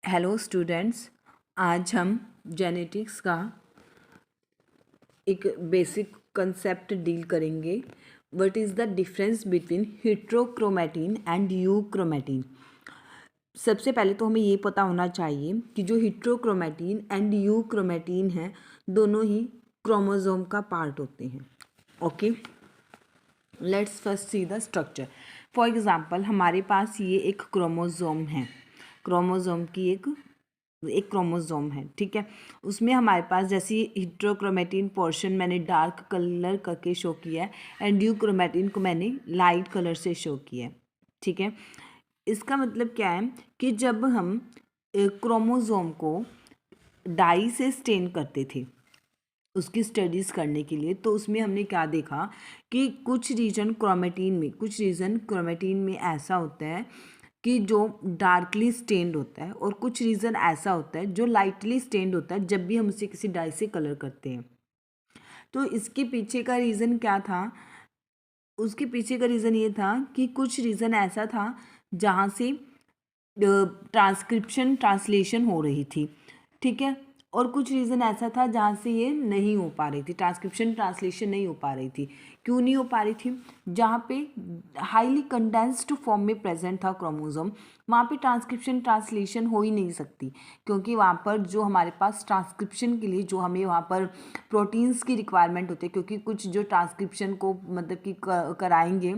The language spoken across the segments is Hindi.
हेलो स्टूडेंट्स, आज हम जेनेटिक्स का एक बेसिक कंसेप्ट डील करेंगे। What is the difference between heterochromatin and euchromatin. सबसे पहले तो हमें ये पता होना चाहिए कि जो हेट्रोक्रोमैटिन एंड यूक्रोमैटिन है दोनों ही क्रोमोसोम का पार्ट होते हैं। Okay, let's first see the structure. For example हमारे पास ये एक क्रोमोसोम है, क्रोमोसोम की एक क्रोमोसोम है, ठीक है। उसमें हमारे पास जैसे हिट्रोक्रोमैटिन पोर्शन मैंने डार्क कलर करके शो किया है एंड यूक्रोमैटिन को मैंने लाइट कलर से शो किया है, ठीक है। इसका मतलब क्या है कि जब हम क्रोमोसोम को डाई से स्टेन करते थे उसकी स्टडीज़ करने के लिए, तो उसमें हमने क्या देखा कि कुछ रीजन क्रोमेटिन में ऐसा होता है कि जो डार्कली स्टेन्ड होता है और कुछ रीज़न ऐसा होता है जो लाइटली स्टेन्ड होता है जब भी हम उसे किसी डाई से कलर करते हैं। तो इसके पीछे का रीज़न क्या था? उसके पीछे का रीज़न ये था कि कुछ रीज़न ऐसा था जहाँ से ट्रांसलेशन हो रही थी, ठीक है। और कुछ रीज़न ऐसा था जहाँ से ये नहीं हो पा रही थी, ट्रांसलेशन नहीं हो पा रही थी। क्यों नहीं हो पा रही थी? जहाँ पे हाईली कंडेंस्ड फॉर्म में प्रेजेंट था क्रोमोसोम, वहाँ पे ट्रांसलेशन हो ही नहीं सकती, क्योंकि वहाँ पर जो हमारे पास ट्रांसक्रिप्शन के लिए जो हमें वहाँ पर प्रोटीन्स की रिक्वायरमेंट होती है, क्योंकि कुछ जो ट्रांसक्रिप्शन को मतलब कि कराएंगे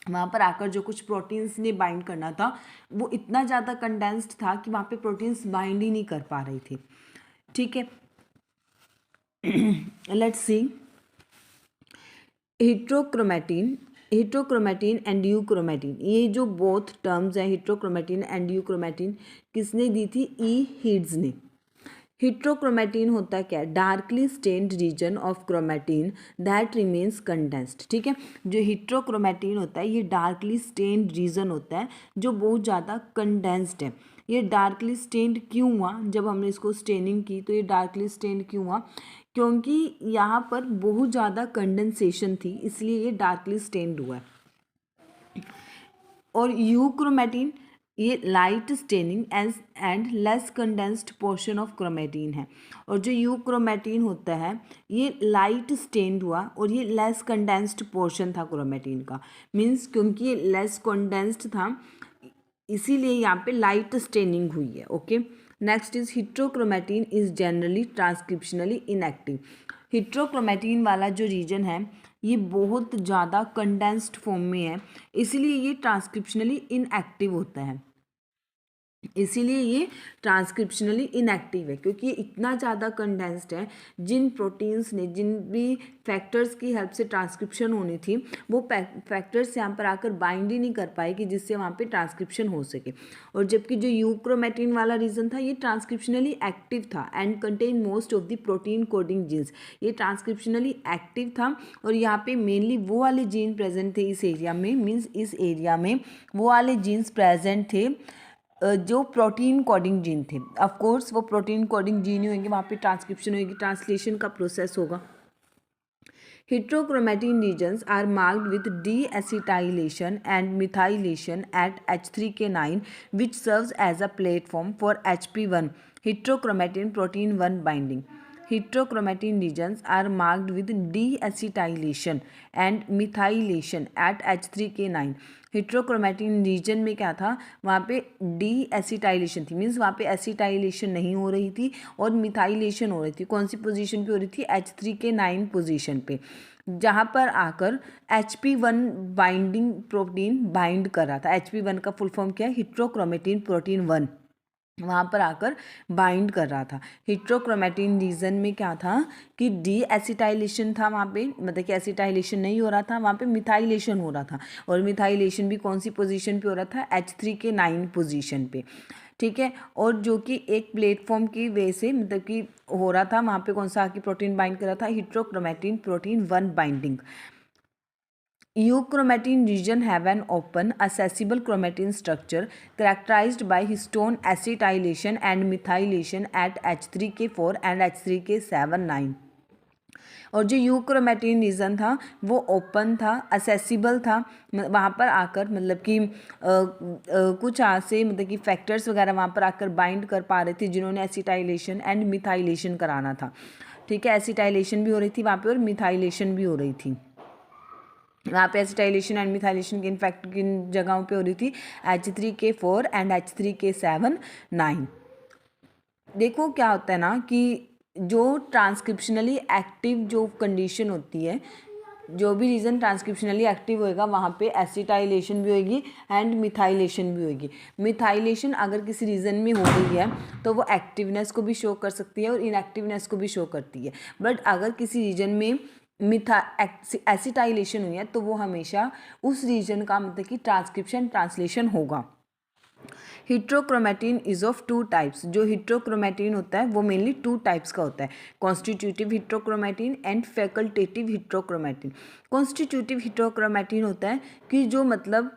वहाँ पर आकर जो कुछ प्रोटीन्स ने बाइंड करना था वो इतना ज़्यादा कंडेंस्ड था कि वहाँ पे प्रोटीन्स बाइंड ही नहीं कर पा रही थी, ठीक है। Let's see heterochromatin and euchromatin. ये जो बोथ टर्म्स हैं हिट्रोक्रोमैटिन एंड यूक्रोमैटिन किसने दी थी? ई हिड्स ने। हिट्रोक्रोमैटिन होता क्या है? Darkly stained region of chromatin that remains condensed, ठीक है। जो हिट्रोक्रोमैटिन होता है ये डार्कली स्टेन्ड रीजन होता है जो बहुत ज़्यादा कंडेंस्ड है। ये डार्कली स्टेन्ड क्यों हुआ? जब हमने इसको स्टेनिंग की तो ये डार्कली स्टेन्ड क्यों हुआ? क्योंकि यहाँ पर बहुत ज़्यादा कंडेंसेशन थी, इसलिए ये डार्कली स्टेन्ड हुआ है। और यूक्रोमैटिन ये light staining and less condensed portion of chromatin है। और जो यूक्रोमैटिन होता है ये लाइट स्टेन्ड हुआ और ये लेस कंडेंस्ड पोर्शन था क्रोमैटिन का। मीन्स क्योंकि ये लेस कंडेंस्ड था इसीलिए यहाँ पे लाइट स्टेनिंग हुई है। Okay, next is heterochromatin is generally transcriptionally inactive. Heterochromatin वाला जो रीजन है ये बहुत ज़्यादा कंडेंस्ड फॉर्म में है, इसीलिए ये ट्रांसक्रिप्शनली इनएक्टिव होता है। इसीलिए ये ट्रांसक्रिप्शनली इनएक्टिव है क्योंकि ये इतना ज़्यादा कंडेंस्ड है। जिन प्रोटीन्स ने जिन भी फैक्टर्स की हेल्प से ट्रांसक्रिप्शन होनी थी वो फैक्टर्स यहाँ पर आकर बाइंड ही नहीं कर पाए कि जिससे वहाँ पे ट्रांसक्रिप्शन हो सके। और जबकि जो यूक्रोमैटिन वाला रीजन था ये ट्रांसक्रिप्शनली एक्टिव था and contain most of the protein coding genes. ये ट्रांसक्रिप्शनली एक्टिव था और यहाँ पे मेनली वो वाले जीन प्रेजेंट थे इस एरिया में, मीन्स इस एरिया में वो वाले जीन्स प्रेजेंट थे जो प्रोटीन कोडिंग जीन थे। ऑफ कोर्स वो प्रोटीन कोडिंग जीन ही होंगे, वहाँ पे ट्रांसक्रिप्शन होगी, ट्रांसलेशन का प्रोसेस होगा। Heterochromatin regions are marked with deacetylation and methylation at H3K9, which serves as a platform for HP1 heterochromatin protein 1 binding. Heterochromatin regions are marked with deacetylation and methylation at H3K9. Heterochromatin region में क्या था? वहाँ पे डी एसिटाइलेशन थी, मीन्स वहाँ पे एसिटाइलेशन नहीं हो रही थी और मिथाइलेशन हो रही थी। कौन सी पोजीशन पे हो रही थी? H3K9 पोजीशन पे, जहाँ पर आकर HP1 बाइंडिंग प्रोटीन बाइंड कर रहा था। HP1 का फुल फॉर्म क्या है? हिट्रोक्रोमैटिन प्रोटीन 1, वहाँ पर आकर बाइंड कर रहा था। हिट्रोक्रोमैटिन रीजन में क्या था कि डी एसिटाइलेशन था वहाँ पे, मतलब कि एसिटाइलेशन नहीं हो रहा था, वहाँ पे मिथाइलेशन हो रहा था। और मिथाइलेशन भी कौन सी पोजीशन पे हो रहा था? H3K9 पोजीशन पे, ठीक है। और जो कि एक प्लेटफॉर्म की वे से मतलब कि हो रहा था, वहाँ पे कौन सा आके प्रोटीन बाइंड कर रहा था? Heterochromatin protein 1 binding. Euchromatin region have an open, accessible chromatin structure characterized by histone acetylation and methylation at H3K4 and H3K7 9. और जो यूक्रोमेटिन रीजन था वो ओपन था, असेसिबल था, वहाँ पर आकर मतलब कि कुछ ऐसे मतलब कि फैक्टर्स वगैरह वहाँ पर आकर बाइंड कर पा रहे थे जिन्होंने एसिटाइलेशन एंड मिथाइलेशन कराना था। ठीक है, एसिटाइलेशन भी हो रही थी वहाँ पे और मिथाइलेशन भी हो रही थी। वहाँ पे एसिटाइलेशन एंड मिथाइलेशन किन फैक्ट किन जगहों पे हो रही थी, H3K4 एंड H3K7 9। देखो क्या होता है ना कि जो ट्रांसक्रिप्शनली एक्टिव जो कंडीशन होती है, जो भी रीजन ट्रांसक्रिप्शनली एक्टिव होएगा वहाँ पे एसिटाइलेशन भी होएगी एंड मिथाइलेशन भी होएगी। मिथाइलेशन अगर किसी रीजन में हो रही है तो वो एक्टिवनेस को भी शो कर सकती है और इनएक्टिवनेस को भी शो करती है। बट अगर किसी रीजन में एसिटाइलेशन हुई है तो वो हमेशा उस रीजन का मतलब कि ट्रांसक्रिप्शन ट्रांसलेशन होगा। हिट्रोक्रोमेटिन इज ऑफ टू टाइप्स। जो हिट्रोक्रोमेटिन होता है वो मेनली टू टाइप्स का होता है, कॉन्स्टिट्यूटिव हिट्रोक्रोमेटिन एंड फैकल्टेटिव हिट्रोक्रोमेटिन। कॉन्स्टिट्यूटिव हिट्रोक्रोमेटिन होता है कि जो मतलब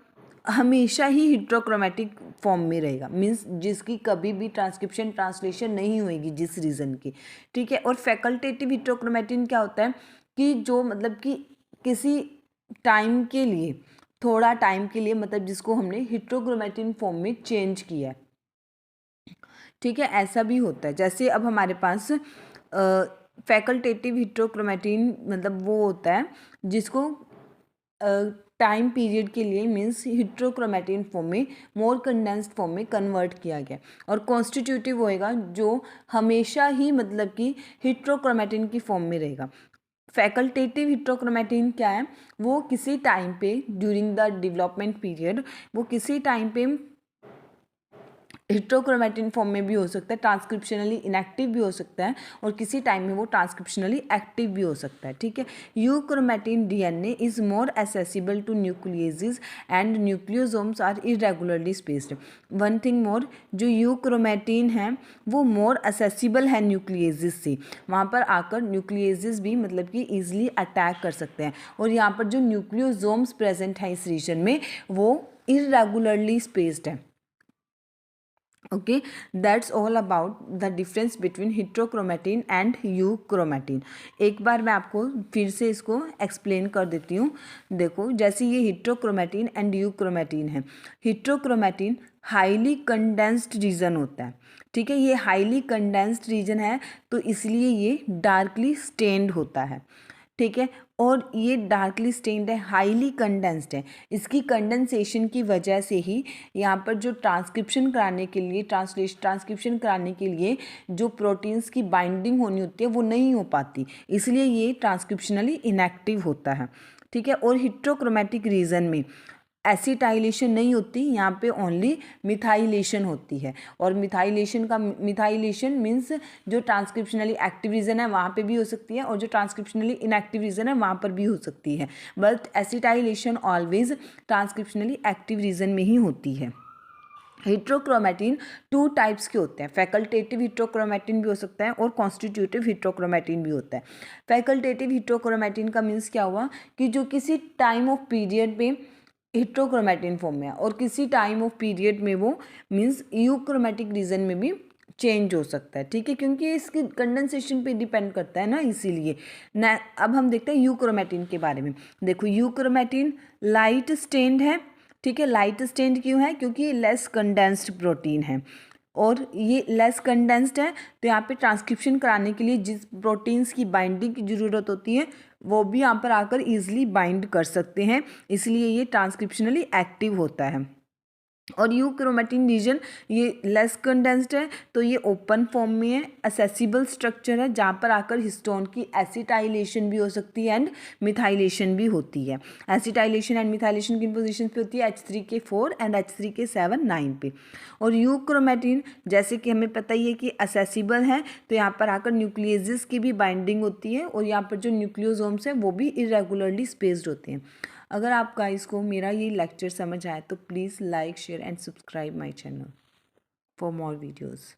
हमेशा ही हिट्रोक्रोमेटिक फॉर्म में रहेगा, मीन्स जिसकी कभी भी ट्रांसक्रिप्शन ट्रांसलेशन नहीं होएगी जिस रीज़न की। ठीक है, और फैकल्टेटिव हिट्रोक्रोमेटिन क्या होता है कि जो मतलब कि किसी टाइम के लिए, थोड़ा टाइम के लिए, मतलब जिसको हमने हिट्रोक्रोमेटिन फॉर्म में चेंज किया है। ठीक है, ऐसा भी होता है। जैसे अब हमारे पास फैकल्टेटिव हिट्रोक्रोमेटिन मतलब वो होता है जिसको टाइम पीरियड के लिए मीन्स हिट्रोक्रोमेटिन फॉर्म में, मोर कंडेंस्ड फॉर्म में कन्वर्ट किया गया। और कॉन्स्टिट्यूटिव होएगा जो हमेशा ही मतलब कि हिट्रोक्रोमेटिन की फॉर्म में रहेगा। फैकल्टेटिव हिट्रोक्रोमेटिन क्या है, वो किसी टाइम पे ड्यूरिंग द डेवलपमेंट पीरियड वो किसी टाइम पे हिट्रोक्रोमेटिन फॉर्म में भी हो सकता है, ट्रांसक्रिप्शनली इनएक्टिव भी हो सकता है, और किसी टाइम में वो ट्रांसक्रिप्शनली एक्टिव भी हो सकता है। ठीक है, euchromatin DNA is more accessible to nucleases and nucleosomes are irregularly spaced. One thing more, जो यूक्रोमेटिन है वो मोर एसेसिबल है न्यूक्लियेजेस से, वहाँ पर आकर न्यूक्लियेजेस भी मतलब कि ईजिली अटैक कर सकते हैं। और यहाँ पर जो न्यूक्लियोसोम्स प्रेजेंट है इस रीजन में वो इरेगुलरली स्पेस्ड है। Okay, that's all about the difference between heterochromatin and euchromatin। एक बार मैं आपको फिर से इसको एक्सप्लेन कर देती हूँ। देखो, जैसे ये हिट्रोक्रोमेटिन एंड यूक्रोमेटिन है। हिट्रोक्रोमेटिन हाईली कंडेंस्ड रीजन होता है। ठीक है, ये हाईली कंडेंस्ड रीजन है तो इसलिए ये डार्कली स्टेन्ड होता है। ठीक है, और ये डार्कली स्टेन्ड है, हाईली कंडेंस्ड है। इसकी कंडेंसेशन की वजह से ही यहाँ पर जो ट्रांसक्रिप्शन कराने के लिए ट्रांसक्रिप्शन कराने के लिए जो प्रोटीन्स की बाइंडिंग होनी होती है वो नहीं हो पाती, इसलिए ये ट्रांसक्रिप्शनली इनएक्टिव होता है। ठीक है, और हिट्रोक्रोमेटिक रीजन में एसिटाइलेशन नहीं होती, यहाँ पे ओनली मिथाइलेशन होती है। और मिथाइलेशन मीन्स जो ट्रांसक्रिप्शनली एक्टिव रीजन है वहाँ पे भी हो सकती है और जो ट्रांसक्रिप्शनली इनएक्टिव रीजन है वहाँ पर भी हो सकती है, but acetylation always transcriptionally active region में ही होती है। हिट्रोक्रोमेटिन टू टाइप्स के होते हैं, फैकल्टेटिव हिट्रोक्रोमेटिन भी हो सकता है और कॉन्स्टिट्यूटिव हिट्रोक्रोमेटिन भी होता है। फैकल्टेटिव हिट्रोक्रोमेटिन का मीन्स क्या हुआ कि जो किसी टाइम ऑफ पीरियड में हिट्रोक्रोमेटिन फॉर्म में है और किसी टाइम ऑफ पीरियड में वो मीन्स यूक्रोमेटिक रीजन में भी चेंज हो सकता है। ठीक है, क्योंकि इसकी कंडेंसेशन पे डिपेंड करता है ना, इसीलिए ना। अब हम देखते हैं यूक्रोमेटिन के बारे में। देखो, यूक्रोमेटिन लाइट स्टेन्ड है। ठीक है, लाइट स्टेन्ड क्यों है, क्योंकि लेस कंडेंस्ड प्रोटीन है और ये लेस कंडेंस्ड है तो यहाँ पे ट्रांसक्रिप्शन कराने के लिए जिस प्रोटीन्स की बाइंडिंग की ज़रूरत होती है वो भी यहाँ पर आकर ईजिली बाइंड कर सकते हैं, इसलिए ये ट्रांसक्रिप्शनली एक्टिव होता है। और यूक्रोमेटिन रीजन ये लेस कंडेंस्ड है तो ये ओपन फॉर्म में है, असेसिबल स्ट्रक्चर है जहाँ पर आकर हिस्टोन की एसिटाइलेशन भी हो सकती है एंड मिथाइलेशन भी होती है। एसिटाइलेशन एंड मिथाइलेशन किन पोजीशन पे होती है, H3K4 एंड H3K7 9 पे। और यूक्रोमेटिन जैसे कि हमें पता ही है कि असेसिबल है तो यहाँ पर आकर न्यूक्लियेजेस की भी बाइंडिंग होती है और यहाँ पर जो न्यूक्लियोसोम्स हैं वो भी इरेगुलरली स्पेस्ड होते हैं। अगर आप गाइस को मेरा ये लेक्चर समझ आए तो please like share and subscribe my channel for more videos.